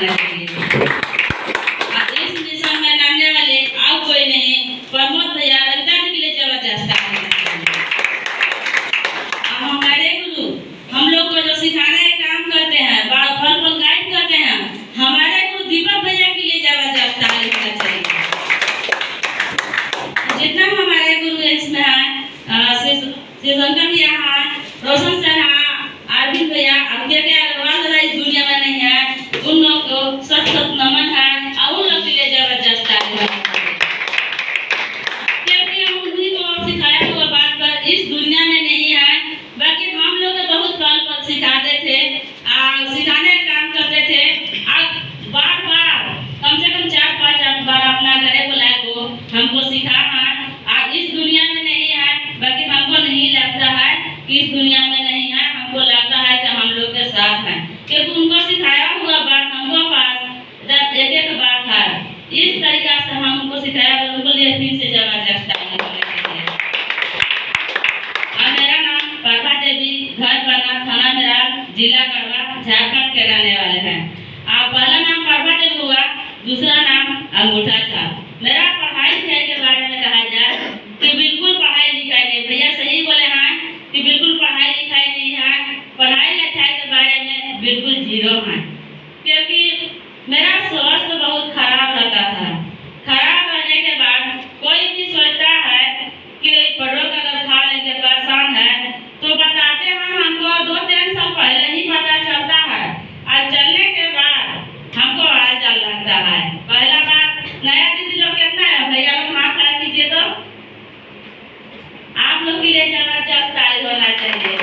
होना चाहिए। इस मिशन में नामने वाले और कोई नहीं, प्रमोद भैया रविता जी के लिए जबरदस्त काम करते हैं। हमारे गुरु हम लोग को जो सिखाने का काम करते हैं, फल फल गाइड करते हैं, हमारे गुरु दीपक भैया के लिए जबरदस्त तारीफ होना चाहिए। जितना हमारे गुरु इसमें है, श्री शंकर भैया हैं, रोशन सर हैं, अरविंद भैया, अब के अग्रवाल इस दुनिया में नहीं है, उन लोग को सत सत नमन है और उन लोग के लिए जबरदस्त तारीफ है। क्योंकि हम उन्हीं को सिखाया हुआ बात पर इस दुनिया में नहीं है, बाकी हम लोग बहुत पल पल सिखाते थे, सिखाने का काम करते थे। बार बार कम से कम 4-5 बार अपना घरे बुलाए को हमको सिखा है। आज इस दुनिया में नहीं है, बाकी हमको नहीं लगता है कि इस दुनिया में नहीं है, हमको लगता है कि हम लोग के साथ है, क्योंकि उनको सिखाया हुआ बात हमको पास एक एक बात है। इस तरीका से हम उनको सिखाया, उनको लिए फिर से जबरदस्त तारीफ होने चाहिए। और मेरा नाम प्रभा देवी, घर बना, थाना मेराल, जिला गढ़वा, झारखंड के रहने वाले हैं। पहला नाम प्रभा देवी हुआ, दूसरा नाम अंगूठा छाप। मेरा पढ़ाई लिखाई के बारे में कहा जाए कि बिल्कुल पढ़ाई लिखाई नहीं, भैया सही बोले हैं कि बिल्कुल पढ़ाई लिखाई नहीं है। पढ़ाई लिखाई के बारे में बिल्कुल जीरो है, क्योंकि मेरा स्वास्थ्य बहुत खराब रहता था। खराब रहने के बाद कोई भी सोचता है कि पढ़ो अगर खा लेके परेशान है तो बताते हैं हमको 2-3 साल पहले ही पता चलता है, और चलने के बाद हमको हाल लगता है। पहला बार नया दीदी लोग कितना है, भैया लोग हाथ खड़ा कीजिए तो आप लोग के लिए जबरदस्त तारीफ होना चाहिए।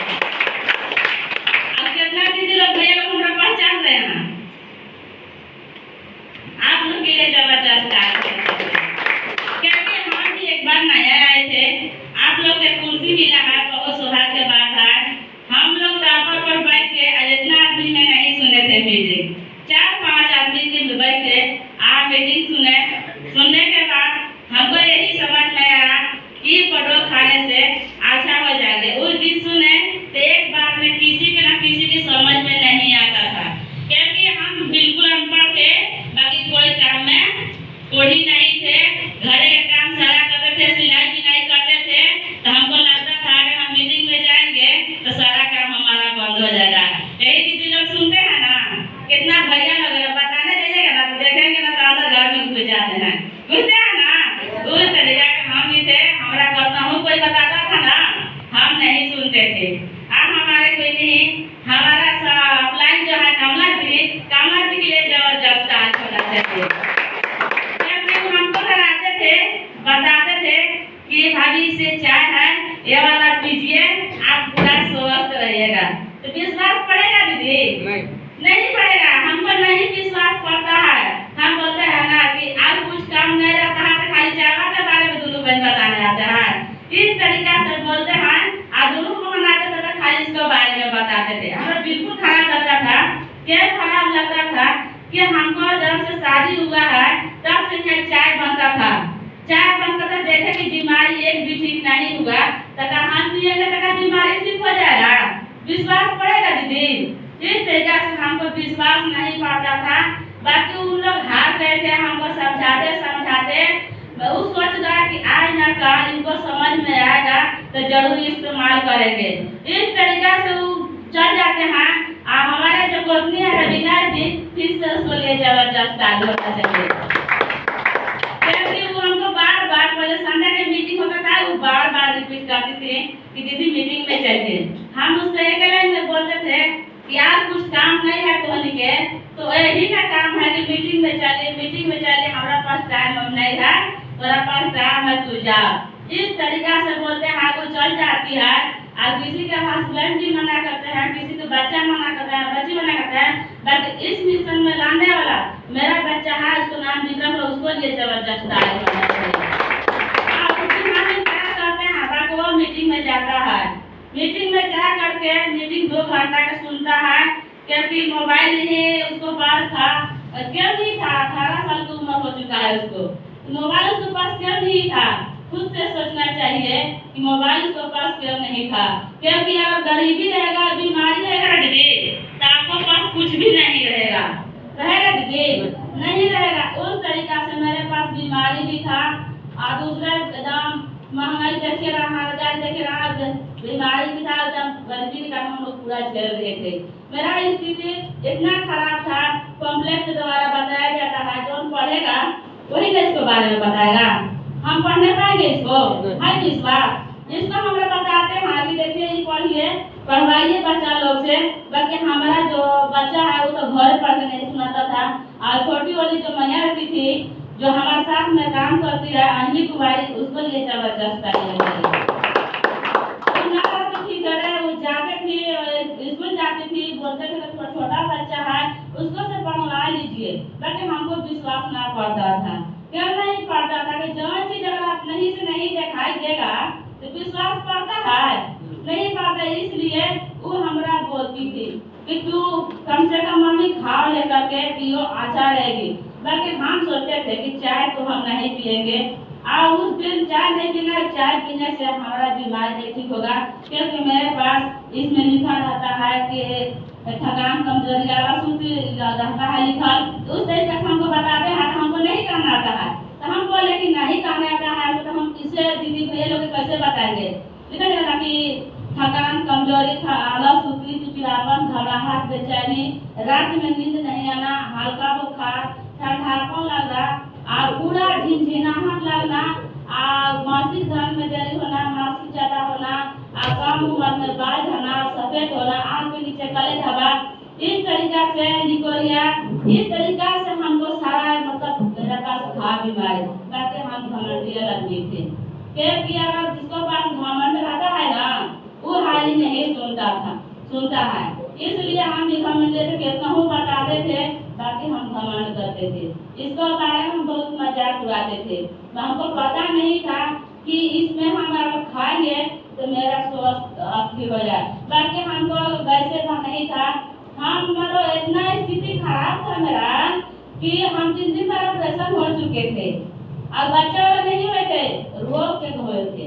अब कितना दीदी लोग भैया लोग हमरा पहचान रहे हैं, आप लोग के लिए जबरदस्त तारीफ होना चाहिए। क्योंकि हम भी एक बार नया आए थे, आप लोग के कुर्सी मिला है, बहुत सौभाग्य की बात है। हम लोग टापर पर बैठ के इतना आदमी में नहीं सुने थे मीटिंग, 4-5 आदमी के बैठ के आप मीटिंग सुनने के बाद हमको यही समझ में आया कि पढ़ो खाने से अच्छा हो जाएंगे। उस दिन सुने तो एक बार में किसी के ना किसी की समझ में नहीं आता था, क्योंकि हम बिल्कुल अनपढ़ थे, बाकी कोई काम में कोढ़ी नहीं थे, घरे का काम सारा करते थे, सिलाई बुनाई करते थे। तो हमको लगता था कि हम मीटिंग में जाएंगे तो सारा काम हमारा बंद हो जाएगा। यही दीदी लोग सुनते हैं ना, कितना भैया लोग बताने जाइएगा ना तो देखेंगे ना तो अंदर घर में घुस जाते हैं, घुसते हैं ना। उस तरीका के हम भी थे, हमारा करता हूँ कोई बताता था ना, हम नहीं सुनते थे। अब हमारे कोई नहीं, हमारा अपलाइन जो है कमला दी के लिए जबरदस्त तारीफ होना चाहिए। हमको कराते थे, बताते थे कि भाभी से चाय है, ये वाला पीजिए, आप पूरा स्वस्थ रहिएगा। तो विश्वास पड़ेगा दीदी? नहीं पड़ेगा, हमको नहीं विश्वास पड़ता है। हम बोलते हैं ना कि आज कुछ काम नहीं रहता है तो खाली चावल के बारे में दोनों बहन बताने आते हैं, इस तरीका से बोलते हैं। और दोनों को मनाते थे तो खाली इसके बारे में बताते थे। हमें बिल्कुल खराब लगता था। क्या खराब लगता था कि हमको जब से शादी हुआ है तब से यहाँ चाय बनता था, देखे कि बीमारी एक भी ठीक नहीं हुआ, तो हम पिएंगे तो बीमारी ठीक हो जाएगा? विश्वास पड़ेगा दीदी? इस तरीका से हमको विश्वास नहीं पड़ता था। बाकी उन लोग हार गए थे, हमको समझाते बहुत सोच रहा कि आज ना कल इनको समझ में आएगा तो जरूर इस्तेमाल करेंगे। इस तरीका से वो चल जाते हैं। हमारे जो गोतनी है रवीना जी, फिर से उसको लिए जबरदस्त तारीफ होना चाहिए, क्योंकि वो हमको बार बार पहले संडे के मीटिंग होता था, वो बार बार रिपीट करती थी कि दीदी मीटिंग में चलिए। हम उसको एक लाइन में बोलते थे कि यार कुछ काम नहीं है तोहनी के, तो यही का काम है कि मीटिंग में चलिए, हमारा पास टाइम नहीं है, तोरा पास टाइम है तू जा। इस तरीका से बोलते हैं, वो चल जाती है। और किसी के हस्बैंड भी मना करते हैं, किसी के बच्चा मना करते हैं, बच्ची मना करते हैं, बट इस मिशन में लाने वाला मेरा बच्चा है, उसको नाम विक्रम है, उसको लिए जबरदस्त तारीफ होना चाहिए। क्या करते हैं, बाकी वो मीटिंग में जाता है, मीटिंग में जा करके मीटिंग 2 घंटा का सुनता है, क्योंकि मोबाइल नहीं उसको पास था। क्यों नहीं था? 18 साल की उम्र हो चुका है, उसको मोबाइल उसके पास क्यों नहीं था? खुद से सोचना चाहिए कि मोबाइल उसके पास क्यों नहीं था। क्योंकि अगर गरीबी रहेगा, बीमारी रहेगा ना दीदी, तो आपको पास कुछ भी नहीं रहेगा। रहेगा दीदी? नहीं रहेगा। उस तरीका से मेरे पास बीमारी भी था और दूसरा एकदम महंगाई देखे रहा, देखे रहा, बीमारी भी था, एकदम गरीबी का हम लोग पूरा झेल रहे थे। मेरा स्थिति इतना खराब था, पम्फलेट के द्वारा बताया जाता है, जो पढ़ेगा वही ना इसके बारे में बताएगा। हम पढ़ने पाएंगे इसको? है विश्वास? इसको हम लोग बताते हैं कि देखिए ये पढ़िए, पढ़वाइए बच्चा लोग से। बाकी हमारा जो बच्चा है वो तो घर पढ़ के नहीं सुनाता था। और छोटी वाली जो मैया रहती थी, जो हमारे साथ में काम करती है अंजलि कुमारी, उसको लिए जबरदस्त वो जाते थी, स्कूल जाती थी, बोलते थे कि छोटा बच्चा है उसको से पढ़वा लीजिए। बाकी हमको विश्वास ना पड़ता था। क्यों नहीं पड़ता था कि जो चीज अगर आप नहीं से नहीं दिखाई देगा तो विश्वास पड़ता है? नहीं पड़ता। इसलिए वो हमरा बोलती थी कि तू कम से कम मम्मी खाओ लेकर के पियो, अच्छा रहेगी। बाकी हम सोचते थे कि चाय तो हम नहीं पिएंगे, और उस दिन चाय नहीं पीना, चाय पीने से हमारा बीमारी नहीं ठीक होगा। क्योंकि मेरे पास इसमें लिखा रहता है कि थकान कमजोरी रहता है लिखा। उस तरीके से हमको बताते हैं, हमको नहीं कहना आता है। तो हम बोले कि नहीं कहना आता है तो हम किसे दीदी भैया लोग कैसे बताएंगे? लिखा जाता कि थकान कमजोरी, आलस, चिड़चिड़ापन, घबराहट, बेचैनी, रात में नींद नहीं आना, हल्का बुखार, ठंडापन लगना, और पूरा झिनझिनाहट लगना, और मासिक धर्म में देरी होना, मासिक ज्यादा होना, और कम उम्र में बाल झड़ना, सफेद होना, आंख के नीचे काले धब्बा, इस तरीका से लिकोरिया, इस तरीका से हमको सारा मतलब मेरे पास था बीमारी। बाकी हम घमंडिया आदमी थे। क्योंकि अगर जिसको पास घमंड रहता है ना, वो हाल नहीं सुनता है। इसलिए हम घमंडे थे, कितना बताते थे, बाकी हम घमंड करते थे। इसको बारे में हम बहुत मजाक उड़ाते थे। हमको पता नहीं था कि इसमें हम अगर खाएंगे तो मेरा स्वास्थ्य अस्थिर हो जाए। बाकी हमको वैसे का नहीं था। हमारा इतना स्थिति खराब था मेरा कि हम 3 बार ऑपरेशन हो चुके थे, और बच्चे वाले नहीं हुए थे, रोग के हुए थे।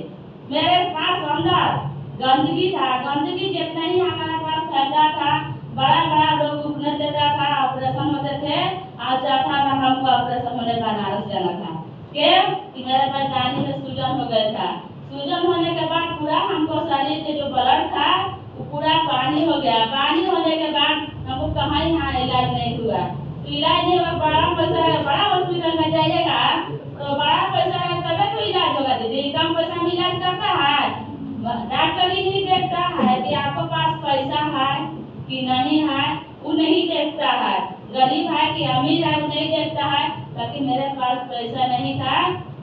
मेरे पास अंदर गंदगी था, गंदगी जितना ही हमारे पास फैलता था, बड़ा बड़ा रोग उठने देता था, ऑपरेशन होते थे। और चौथा बार हमको ऑपरेशन होने बनारस जाना था। क्यों? कि मेरे पास दानी में सूजन हो गया था। सूजन होने के बाद पूरा हमको शरीर के जो ब्लड था वो पूरा पानी हो गया। पानी होने के बाद हमको कहाँ यहाँ इलाज नहीं हुआ। तो इलाज नहीं हुआ, बड़ा पैसा, बड़ा हॉस्पिटल में जाइएगा तो बड़ा पैसा है तभी तो इलाज होगा दीदी। कम पैसा में इलाज करता है? डॉक्टर ही नहीं देखता है कि आपके पास पैसा है कि नहीं है, वो नहीं देखता है। गरीब है कि अमीर है वो नहीं देखता है। ताकि मेरे पास पैसा नहीं था,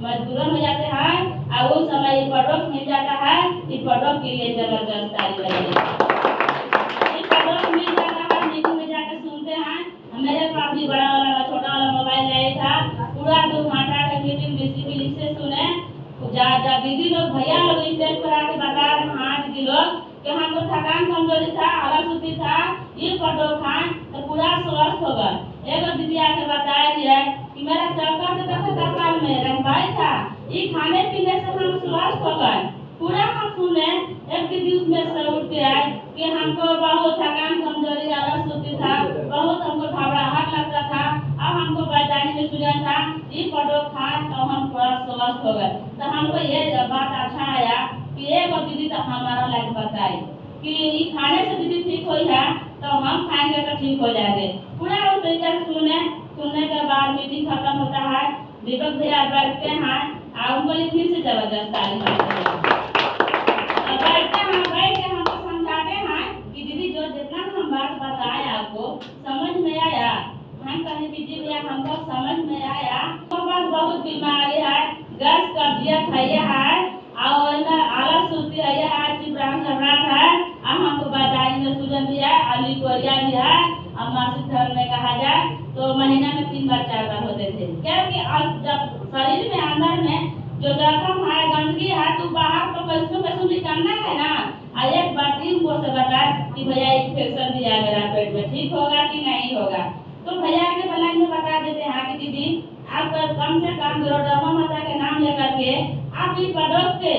मजबूरन हो जाते हैं, और उस समय ये प्रोडक्ट मिल जाता है। इस प्रोडक्ट के लिए जबरदस्त तारीफ है। ये प्रोडक्ट मिल जाता है, मीटिंग में जाकर सुनते हैं। मेरे पास भी बड़ा वाला छोटा वाला मोबाइल नहीं था, पूरा 2 घंटा का मीटिंग डिसिप्लिन से सुने। जा दीदी लोग भैया लोग स्टेज पर आके बता रहे हैं, हाँ दीदी लोग कि हमको थकान कमजोरी था, आलस था, ये प्रोडक्ट खाएं तो पूरा स्वस्थ होगा। एक दीदी आके बता रही है कि मेरा चक्कर से देखो कपाल में रंगवाई था, ये खाने पीने से हम स्वस्थ हो गए। पूरा हम सुने। एक दीदी उसमें से उठ के आए कि हमको बहुत थकान कमजोरी आलस था, बहुत हमको घबराहट लगता था, अब हमको बैठाने में सूजन था, ये प्रोडक्ट खा तो हम पूरा स्वस्थ हो गए। तो हमको ये बात अच्छा आया कि एक दीदी तो हमारा लाइफ बताई कि ये खाने से दीदी ठीक हो है तो हम खाएंगे तो ठीक हो जाएंगे। पूरा उस तरीके से सुनने के बाद मीटिंग खत्म होता है, दीपक भैया बैठते हैं और उनको फिर से जबरदस्त तारीफ बैठते हैं, बैठ के हमको समझाते हैं कि दीदी जो जितना हम बात बताए आपको समझ में आया? हम कहें दीदी भैया हमको समझ में आया। हमारे पास बहुत बीमारी है, गैस कब्जियत है और आलस सुस्ती है, चिपरान घबराहट है, और हमको बदाई में सूजन भी है, लिकोरिया भी है, और मासिक धर्म में कहा जाए तो महीना में 3 बार 4 बार होते थे। क्योंकि जब शरीर में अंदर में जो जख्म है, गंदगी है, तो बाहर तो कैसे निकलना है ना। और एक बार 3 को से बताए कि भैया इन्फेक्शन भी है मेरा पेट में, ठीक होगा कि नहीं होगा? तो भैया के बलाइन में बता देते हैं कि दीदी आप कम से कम गरुड़म्मा माता के नाम लेकर के आप इस प्रोडक्ट के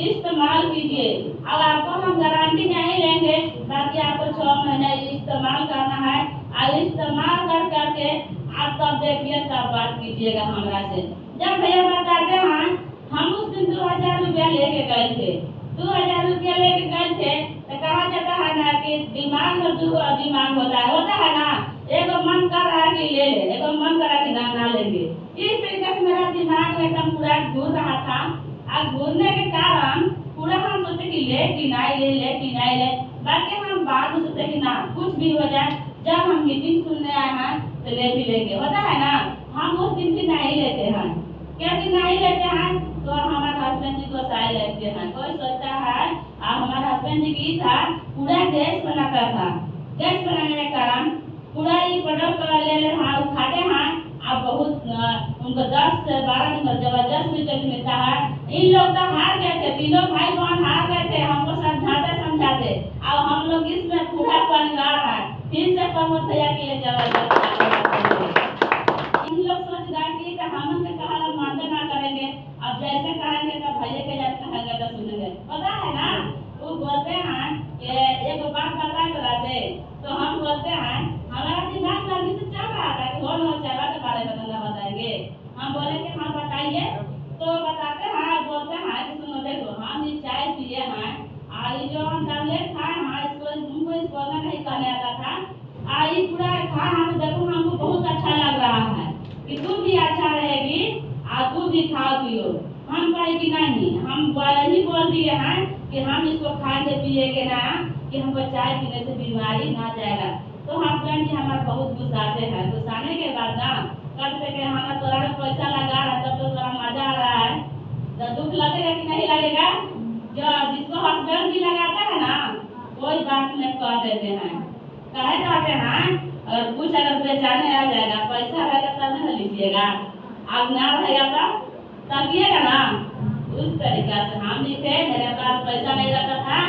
इस्तेमाल कीजिए। अब आपको हम गारंटी नहीं लेंगे, बाकी आपको 6 महीने इस्तेमाल करना है। और इस्तेमाल कर करके आप तब देखिए तब बात कीजिएगा हमरा से। जब भैया बताते हैं हम उस दिन 2000 रुपया लेके गए थे, 2000 रुपया लेके गए थे तो कहा जाता है ना कि दिमाग में दो दिमाग होता है ना, एगो मन कर रहा है कि ले ले, एगो मन कर रहा है कि ना लेंगे। इस तरीके से मेरा दिमाग में एकदम पूरा घूर रहा था और घूरने के कारण पूरा हम सोचे कि ले कि नहीं ले, बाकी हम बाद में सोचे कि ना कुछ भी हो जाए, जब हम मीटिंग सुनने आए हैं तो ले भी लेंगे, होता है ना। हम उस दिन भी नहीं लेते हैं, क्योंकि नहीं लेते हैं तो हमारे हस्बैंड जी को साई लगते हैं। कोई सोचता है और हमारे हस्बैंड जी की था पूरा गैस बनाता था, गैस बनाने के कारण पूरा ये प्रोडक्ट ले हाँ उठाते हैं। अब बहुत उनको 10 से 12 दिन जबरदस्त रिजल्ट मिलता है। इन लोग तो हार गए थे, तीनों भाई बहन हार गए थे, हमको समझाते। अब हम लोग इसमें पूरा परिवार है, फिर से प्रमोद भैया के लिए जबरदस्त। इन लोग सोच रहे कि हम कहा मानते ना करेंगे, अब जैसे कहेंगे तो भैया के जैसे कहेंगे तो सुनेंगे, पता है ना। वो बोलते हैं कि एक बात बता करा से, तो हम बोलते हैं हमारा दिमाग जल्दी से चल रहा था कि हो न चला के बारे में बताएंगे। हम बोले कि हाँ बताइए, तो बताते हैं, बोलते हैं कि सुनो देखो हम ये चाय पिए हैं और ये जो हम टैबलेट खाए हैं इसको नहीं कहने आता था, और ये पूरा खाए हैं तो देखो हमको बहुत अच्छा लग रहा है कि तू भी अच्छा रहेगी और तू भी खाओ पियो। हम कहे कि नहीं, हम बोल दिए हैं कि हम इसको खाएंगे पिएंगे ना, कि हमको चाय पीने से बीमारी ना जाएगा। तो हस्बैंड जी हमारे बहुत गुस्साते हैं, गुस्साने के बाद ना कहते कि हमारा तोरा में पैसा लगा रहा तब तो तोरा मजा आ रहा है, तो दुख लगेगा कि नहीं लगेगा। जो जिसको हस्बैंड जी लगाता है ना कोई बात में कह देते हैं, कहते हैं अगर कुछ अगर बेचाने आ जाएगा, पैसा रहेगा तब नहीं लीजिएगा, अब ना रहेगा तब पिएगा ना। उस तरीका से हम भी थे, मेरे पास पैसा नहीं रहता था,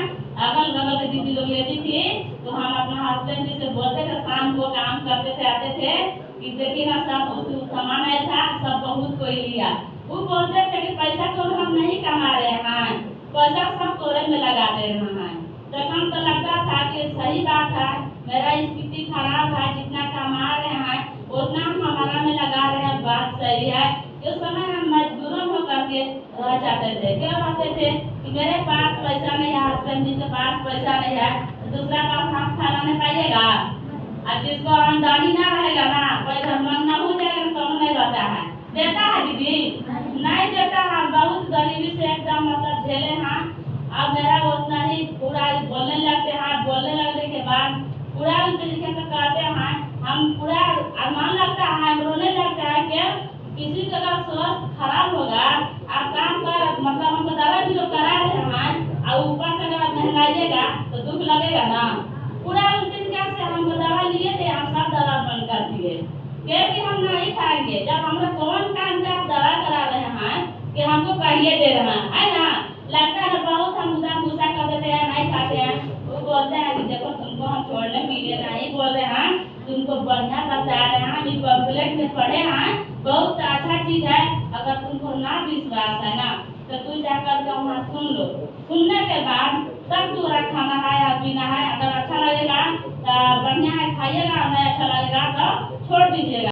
अगल बगल की दीदी लोग लेती थी तो हम अपना हस्बैंड जी से बोलते थे, शाम को काम करते थे आते थे कि देखिए ना सब सामान आया था, सब बहुत कोई लिया। वो बोलते थे कि पैसा तो हम नहीं कमा रहे हैं, पैसा सब तोड़े में लगा दे रहे हैं। तो हम तो लगता था कि सही बात है, मेरा स्थिति खराब है, जितना कमा रहे हैं उतना हमारा में लगा रहे हैं, बात सही है। उस समय हम मजबूरों होकर के रह जाते थे, क्यों रहते थे कि मेरे पास पैसा नहीं है, हस्बैंड जी के पास पैसा नहीं है, तो दूसरा पास हम खाना नहीं पाइएगा। और जिसको आमदनी ना रहेगा ना, कोई घर मंगना हो जाएगा तो नहीं रहता है, देता है दीदी नहीं देता है, बहुत गरीबी से एकदम मतलब झेले हैं। अब मेरा उतना ही पूरा बोलने लगते हैं, बोलने लगने के बाद पूरा उस तरीके से कहते हैं, हम पूरा अरमान लगता है, रोने लगता है कि किसी का अगर स्वास्थ्य खराब होगा, आप काम कर मतलब हमको दवा भी लोग करा रहे हैं और ऊपर से अगर महंगाइएगा तो दुख लगेगा ना। पूरा उस तरीके से हमको दवा लिए थे, हम सब दवा बंद कर दिए, क्योंकि हम नहीं खाएंगे। जब हम लोग कौन काम का दवा करा रहे हैं कि हमको कहिए दे रहे हैं, है ना, लगता है बहुत हम उधर गुस्सा कर देते हैं, नहीं खाते हैं। वो बोलते हैं कि देखो तुमको हम छोड़ने के लिए नहीं बोल रहे हैं, तुमको बढ़िया बता रहे हैं, हम पम्फलेट में पढ़े हैं, बहुत अच्छा चीज है। अगर तुमको ना विश्वास है ना तो तू जाकर के वहाँ सुन लो, सुनने के बाद तब पूरा खाना है या पीना है। अगर अच्छा लगेगा तो बढ़िया है खाइएगा, नहीं अच्छा लगेगा तो छोड़ दीजिएगा।